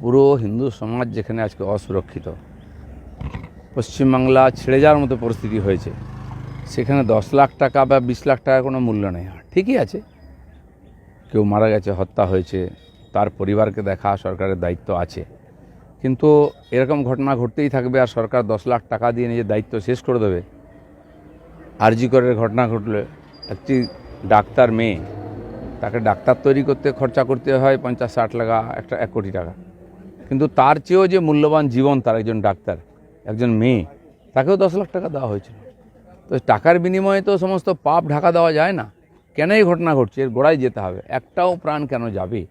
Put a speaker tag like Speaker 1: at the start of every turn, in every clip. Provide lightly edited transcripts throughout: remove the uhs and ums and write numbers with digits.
Speaker 1: পুরো হিন্দু সমাজ যেখানে আজকে অসুরক্ষিত, পশ্চিমবাংলা ছেড়ে যাওয়ার মতো পরিস্থিতি হয়েছে, সেখানে 10 লাখ টাকা বা 20 লাখ টাকার কোনো মূল্য নেই। ঠিকই আছে, কেউ মারা গেছে, হত্যা হয়েছে, তার পরিবারকে দেখা সরকারের দায়িত্ব আছে, কিন্তু এরকম ঘটনা ঘটতেই থাকবে আর সরকার 10 লাখ টাকা দিয়ে নিজের দায়িত্ব শেষ করে দেবে। আরজি করের ঘটনা ঘটলে একটি ডাক্তার মেয়ে, তাকে ডাক্তার তৈরি করতে খরচা করতে হয় 50-60 লাখ, 1 কোটি টাকা, কিন্তু তার চেয়েও যে মূল্যবান জীবন তার একজন ডাক্তার, একজন মেয়ে, তাকেও 10 লাখ টাকা দেওয়া হয়েছিল। তো টাকার বিনিময়ে তো সমস্ত পাপ ঢাকা দেওয়া যায় না। কেন এই ঘটনা ঘটছে, এর গোড়ায় যেতে হবে। একটাও প্রাণ কেন যাবে,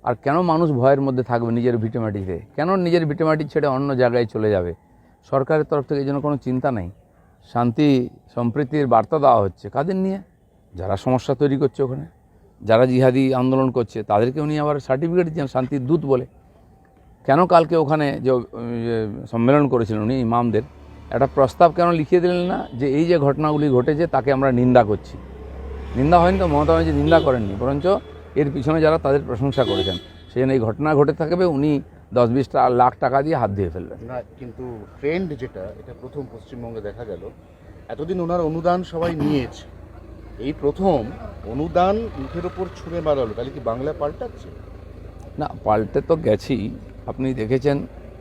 Speaker 1: আর কেন মানুষ ভয়ের মধ্যে থাকবে নিজের ভিটেমাটিতে? কেন নিজের ভিটেমাটি ছেড়ে অন্য জায়গায় চলে যাবে? সরকারের তরফ থেকে এই জন্য কোনো চিন্তা নেই। শান্তি সম্প্রীতির বার্তা দেওয়া হচ্ছে কাদের নিয়ে? যারা সমস্যা তৈরি করছে ওখানে, যারা জিহাদি আন্দোলন করছে, তাদেরকে উনি আবার সার্টিফিকেট দিচ্ছেন শান্তির দূত বলে। কেন কালকে ওখানে যে সম্মেলন করেছিলেন উনি ইমামদের, একটা প্রস্তাব কেন লিখিয়ে দিলেন না যে এই যে ঘটনাগুলি ঘটেছে তাকে আমরা নিন্দা করছি? নিন্দা হয়নি তো, মমতা ব্যানার্জি নিন্দা করেননি, বরঞ্চ এর পিছনে যারা তাদের প্রশংসা করেছেন, সেই জন্য এই ঘটনা ঘটে থাকবে, উনি 10-20 লাখ টাকা দিয়ে হাত দিয়ে ফেলবেন
Speaker 2: না। কিন্তু ট্রেন্ড যেটা, এটা প্রথম পশ্চিমবঙ্গে দেখা গেল। এতদিন ওনার অনুদান সবাই নিয়েছে, এই প্রথম অনুদান মুখের ওপর ছুঁড়ে মারালো, তাহলে কি বাংলা পাল্টাচ্ছে?
Speaker 1: না, পাল্টে তো গেছি। আপনি দেখেছেন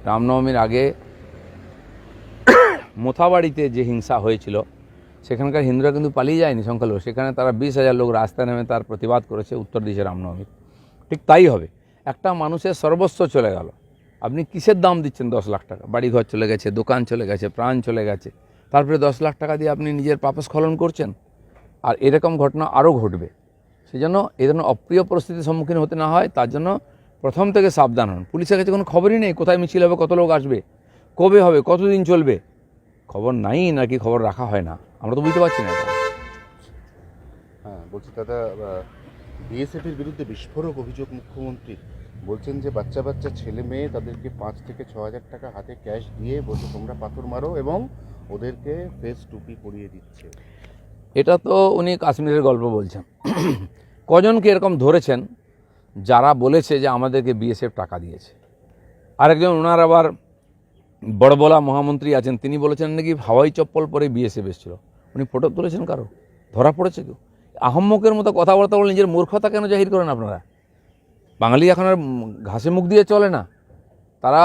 Speaker 1: রামনবমীর আগে মোথাবাড়িতে যে হিংসা হয়েছিল, সেখানকার হিন্দুরা কিন্তু পালিয়ে যায়নি সংখ্যালঘু, সেখানে তারা 20,000 লোক রাস্তায় নেমে তার প্রতিবাদ করেছে, উত্তর দিয়েছে রামনবমীর। ঠিক তাই হবে, একটা মানুষের সর্বস্ব চলে গেল, আপনি কিসের দাম দিচ্ছেন? 10 লাখ টাকা, বাড়িঘর চলে গেছে, দোকান চলে গেছে, প্রাণ চলে গেছে, তারপরে 10 লাখ টাকা দিয়ে আপনি নিজের পাপস্খলন করছেন। আর এরকম ঘটনা আরও ঘটবে। সেই জন্য এই ধরনের অপ্রিয় পরিস্থিতির সম্মুখীন হতে না হয়, তার জন্য প্রথম থেকে সাবধান হন। পুলিশের কাছে কোনো খবরই নেই কোথায় মিছিল হবে, কত লোক আসবে, কবে হবে, কতদিন চলবে, খবর নাই নাকি খবর রাখা হয় না, আমরা তো বুঝতে পারছি না এটা।
Speaker 2: হ্যাঁ, বলছি দাদা, বিএসএফের বিরুদ্ধে বিস্ফোরক অভিযোগ মুখ্যমন্ত্রী। বলছেন যে বাচ্চা বাচ্চা ছেলে মেয়ে, তাদেরকে 5 থেকে 6 হাজার টাকা হাতে ক্যাশ দিয়ে বলছে তোমরা পাথর মারো, এবং ওদেরকে ফেস টুপি পরিয়ে দিচ্ছে।
Speaker 1: এটা তো উনি কাশ্মীরের গল্প বলছেন। কজনকে এরকম ধরেছেন যারা বলেছে যে আমাদেরকে বিএসএফ টাকা দিয়েছে? আরেকজন ওনার আবার বড়বলা মহামন্ত্রী আছেন, তিনি বলেছেন নাকি হাওয়াই চপ্পল পরে বিএসএফ এসেছিল। উনি ফটো তুলেছেন, কারো ধরা পড়েছে কেউ? আহম্মকের মতো কথাবার্তা বলে নিজের মূর্খতা কেন জাহির করেন আপনারা? বাঙালি এখন আর ঘাসে মুখ দিয়ে চলে না, তারা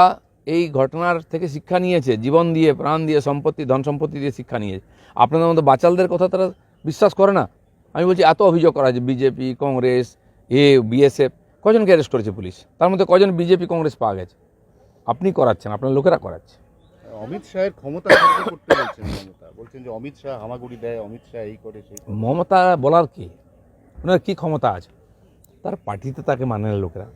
Speaker 1: এই ঘটনার থেকে শিক্ষা নিয়েছে, জীবন দিয়ে, প্রাণ দিয়ে, সম্পত্তি, ধন সম্পত্তি দিয়ে শিক্ষা নিয়েছে। আপনাদের মতো বাচালদের কথা তারা বিশ্বাস করে না। আমি বলছি, এত অভিযোগ করা যে বিজেপি, কংগ্রেস, বিএসএফ, কজনকে অ্যারেস্ট করেছে পুলিশ? তার মধ্যে কজন বিজেপি, কংগ্রেস পাওয়া গেছে? আপনি করাচ্ছেন, আপনার লোকেরা করাচ্ছে।
Speaker 2: অমিত শাহের ক্ষমতা খর্ব করতে বলছেন মমতা, বলছেন যে অমিত শাহ হামাগুড়ি দেয়, অমিত শাহ এই করে সেই করে।
Speaker 1: মমতা বলার কি, ওনার কী ক্ষমতা আছে? তার পার্টিতে তাকে মানে না লোকেরা,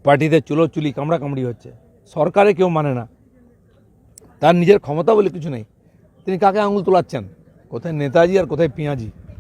Speaker 1: পার্টিতে চুলোচুলি কামড়াকামড়ি হচ্ছে, সরকারে কেউ মানে না, তার নিজের ক্ষমতা বলে কিছু নেই। তিনি কাকে আঙুল তোলাচ্ছেন? কোথায় নেতাজি আর কোথায় পিঁয়াজি?